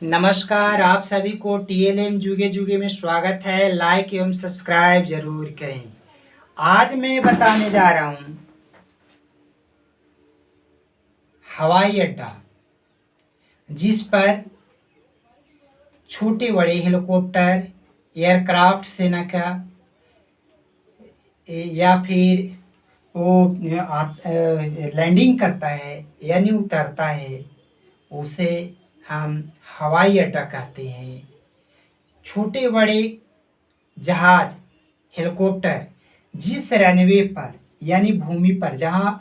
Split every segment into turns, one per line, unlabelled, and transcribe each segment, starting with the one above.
नमस्कार, आप सभी को टीएलएम जुगे जुगे में स्वागत है। लाइक एवं सब्सक्राइब जरूर करें। आज मैं बताने जा रहा हूं हवाई अड्डा, जिस पर छोटे बड़े हेलीकॉप्टर, एयरक्राफ्ट सेना का या फिर वो लैंडिंग करता है यानी उतरता है, उसे हम हवाई अड्डा कहते हैं। छोटे बड़े जहाज, हेलीकॉप्टर जिस रनवे पर यानी भूमि पर जहाँ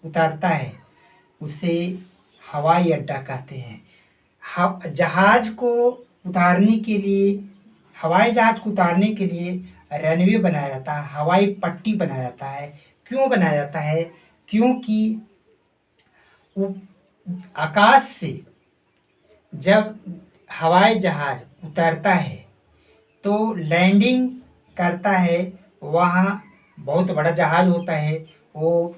उतरता है उसे हवाई अड्डा कहते हैं। जहाज को उतारने के लिए, हवाई जहाज को उतारने के लिए रनवे बनाया जाता है, हवाई पट्टी बनाया जाता है। क्यों बनाया जाता है? क्योंकि आकाश से जब हवाई जहाज उतरता है तो लैंडिंग करता है, वहाँ बहुत बड़ा जहाज होता है, वो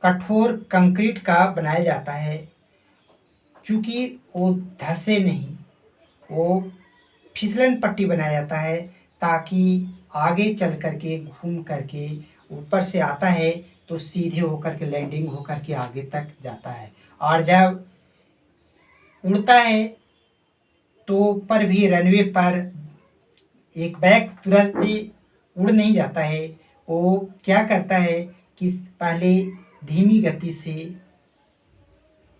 कठोर कंक्रीट का बनाया जाता है। चूँकि वो धंसे नहीं, वो फिसलन पट्टी बनाया जाता है ताकि आगे चल करके घूम करके ऊपर से आता है तो सीधे होकर के लैंडिंग होकर के आगे तक जाता है। और जब उड़ता है तो ऊपर भी रनवे पर एक बैग तुरंत उड़ नहीं जाता है। वो क्या करता है कि पहले धीमी गति से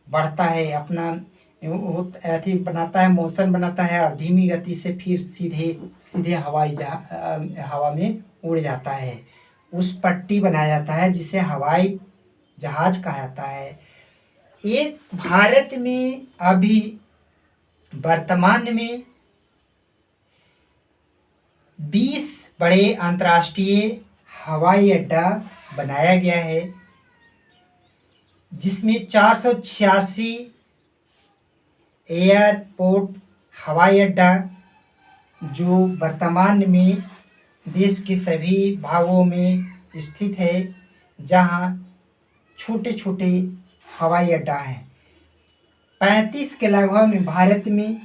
बढ़ता है, अपना अथी बनाता है, मोशन बनाता है, और धीमी गति से फिर सीधे सीधे हवा में उड़ जाता है। उस पट्टी बनाया जाता है जिसे हवाई जहाज कहा जाता है। ये भारत में अभी वर्तमान में 20 बड़े अंतर्राष्ट्रीय हवाई अड्डा बनाया गया है, जिसमें 486 एयरपोर्ट हवाई अड्डा जो वर्तमान में देश के सभी भागों में स्थित है, जहां छोटे छोटे हवाई अड्डा हैं। 35 के लगभग में भारत में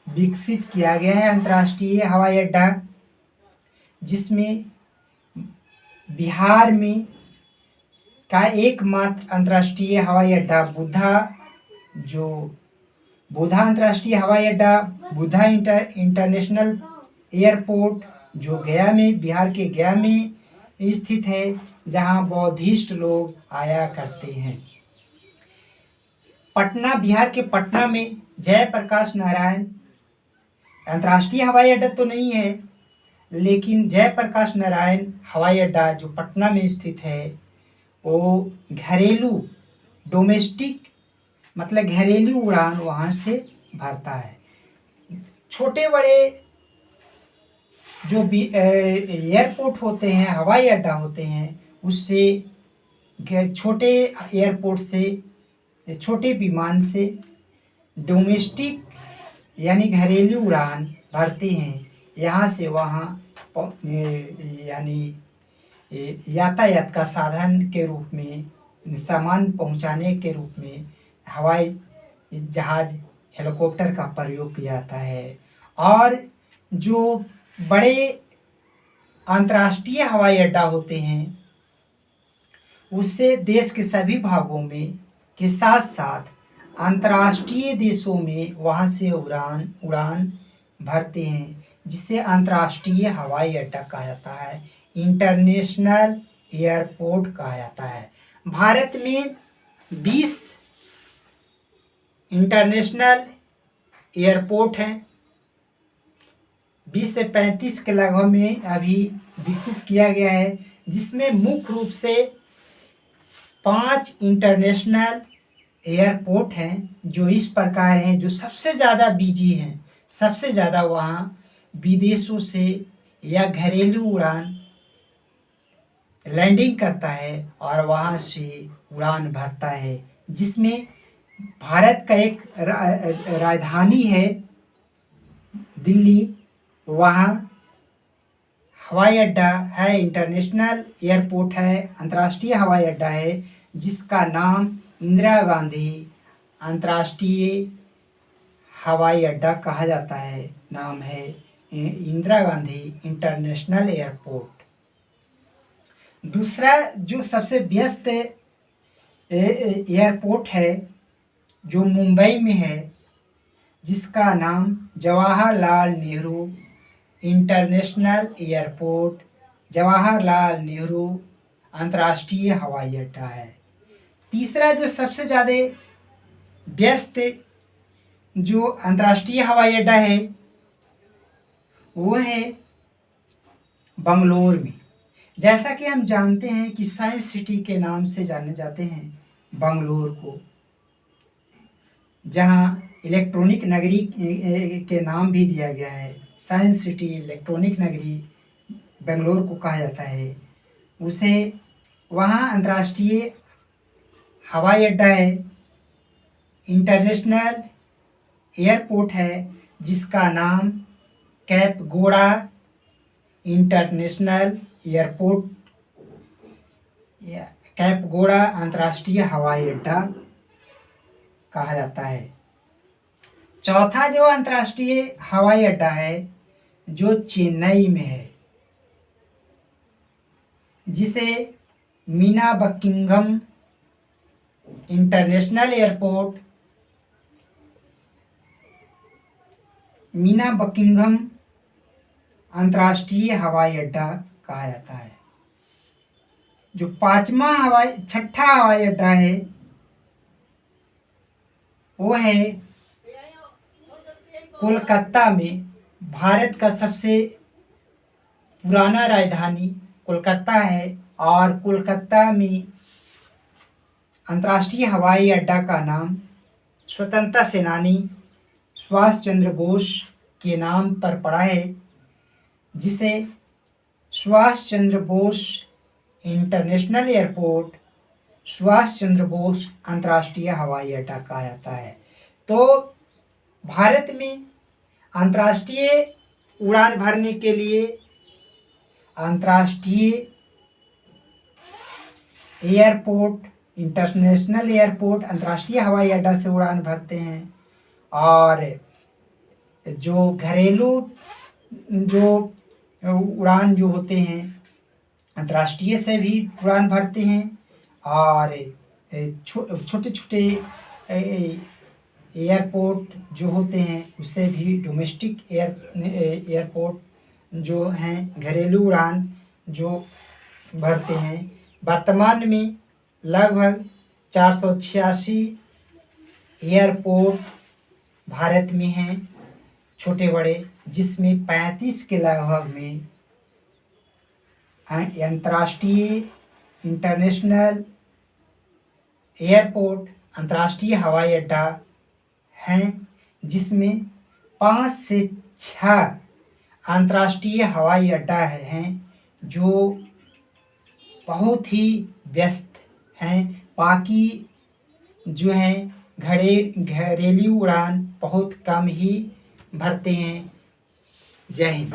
विकसित किया गया है अंतर्राष्ट्रीय हवाई अड्डा, जिसमें बिहार में का एकमात्र अंतर्राष्ट्रीय हवाई अड्डा बुधा अंतर्राष्ट्रीय हवाई अड्डा, बुधा इंटरनेशनल एयरपोर्ट जो गया में, बिहार के गया में स्थित है, जहां बौद्धिस्ट लोग आया करते हैं। पटना, बिहार के पटना में जयप्रकाश नारायण अंतर्राष्ट्रीय हवाई अड्डा तो नहीं है, लेकिन जयप्रकाश नारायण हवाई अड्डा जो पटना में स्थित है, वो घरेलू डोमेस्टिक मतलब घरेलू उड़ान वहाँ से भरता है। छोटे बड़े जो भी एयरपोर्ट होते हैं, हवाई अड्डा होते हैं, उससे छोटे एयरपोर्ट से, छोटे विमान से डोमेस्टिक यानी घरेलू उड़ान भरते हैं। यहाँ से वहाँ यानी यातायात का साधन के रूप में, सामान पहुँचाने के रूप में हवाई जहाज, हेलीकॉप्टर का प्रयोग किया जाता है। और जो बड़े अंतर्राष्ट्रीय हवाई अड्डा होते हैं, उससे देश के सभी भागों में के साथ साथ अंतर्राष्ट्रीय देशों में वहाँ से उड़ान भरते हैं, जिसे अंतर्राष्ट्रीय हवाई अड्डा कहा जाता है, इंटरनेशनल एयरपोर्ट कहा जाता है। भारत में 20 इंटरनेशनल एयरपोर्ट हैं, 20 से 35 के लगभग में अभी विकसित किया गया है, जिसमें मुख्य रूप से 5 इंटरनेशनल एयरपोर्ट हैं जो इस प्रकार हैं, जो सबसे ज़्यादा बिजी हैं, सबसे ज़्यादा वहाँ विदेशों से या घरेलू उड़ान लैंडिंग करता है और वहाँ से उड़ान भरता है। जिसमें भारत का एक राजधानी है दिल्ली, वहाँ हवाई अड्डा है, इंटरनेशनल एयरपोर्ट है, अंतर्राष्ट्रीय हवाई अड्डा है, जिसका नाम इंदिरा गांधी अंतर्राष्ट्रीय हवाई अड्डा कहा जाता है, नाम है इंदिरा गांधी इंटरनेशनल एयरपोर्ट। दूसरा जो सबसे व्यस्त एयरपोर्ट है जो मुंबई में है, जिसका नाम जवाहरलाल नेहरू इंटरनेशनल एयरपोर्ट, जवाहरलाल नेहरू अंतर्राष्ट्रीय हवाई अड्डा है। तीसरा जो सबसे ज़्यादा व्यस्त जो अंतर्राष्ट्रीय हवाई अड्डा है वो है बंगलोर में। जैसा कि हम जानते हैं कि साइंस सिटी के नाम से जाने जाते हैं बंगलोर को, जहां इलेक्ट्रॉनिक नगरी के नाम भी दिया गया है। साइंस सिटी, इलेक्ट्रॉनिक नगरी बेंगलोर को कहा जाता है उसे। वहाँ अंतर्राष्ट्रीय हवाई अड्डा है, इंटरनेशनल एयरपोर्ट है, जिसका नाम कैपगोड़ा इंटरनेशनल एयरपोर्ट, कैपगोड़ा अंतर्राष्ट्रीय हवाई अड्डा कहा जाता है। चौथा जो अंतर्राष्ट्रीय हवाई अड्डा है जो चेन्नई में है, जिसे Meena Buckingham international airport, Meena Buckingham अंतर्राष्ट्रीय हवाई अड्डा कहा जाता है। जो छठा हवाई अड्डा है वो है कोलकाता में। भारत का सबसे पुराना राजधानी कोलकाता है और कोलकाता में अंतर्राष्ट्रीय हवाई अड्डा का नाम स्वतंत्रता सेनानी सुभाष चंद्र बोस के नाम पर पड़ा है, जिसे सुभाष चंद्र बोस इंटरनेशनल एयरपोर्ट, सुभाष चंद्र बोस अंतर्राष्ट्रीय हवाई अड्डा कहा जाता है। तो भारत में अंतर्राष्ट्रीय उड़ान भरने के लिए अंतर्राष्ट्रीय एयरपोर्ट, इंटरनेशनल एयरपोर्ट, अंतर्राष्ट्रीय हवाई अड्डा से उड़ान भरते हैं। और जो घरेलू जो उड़ान जो होते हैं अंतर्राष्ट्रीय से भी उड़ान भरते हैं, और छोटे छोटे एयरपोर्ट जो होते हैं उससे भी डोमेस्टिक एयरपोर्ट जो हैं घरेलू उड़ान जो भरते हैं। वर्तमान में लगभग 486 एयरपोर्ट भारत में हैं छोटे बड़े, जिसमें 35 के लगभग में अंतर्राष्ट्रीय इंटरनेशनल एयरपोर्ट, अंतर्राष्ट्रीय हवाई अड्डा हैं, जिसमें 5 से 6 अंतर्राष्ट्रीय हवाई अड्डा हैं जो बहुत ही व्यस्त हैं। बाकी जो हैं घरेलू उड़ान बहुत कम ही भरते हैं। जय हिंद।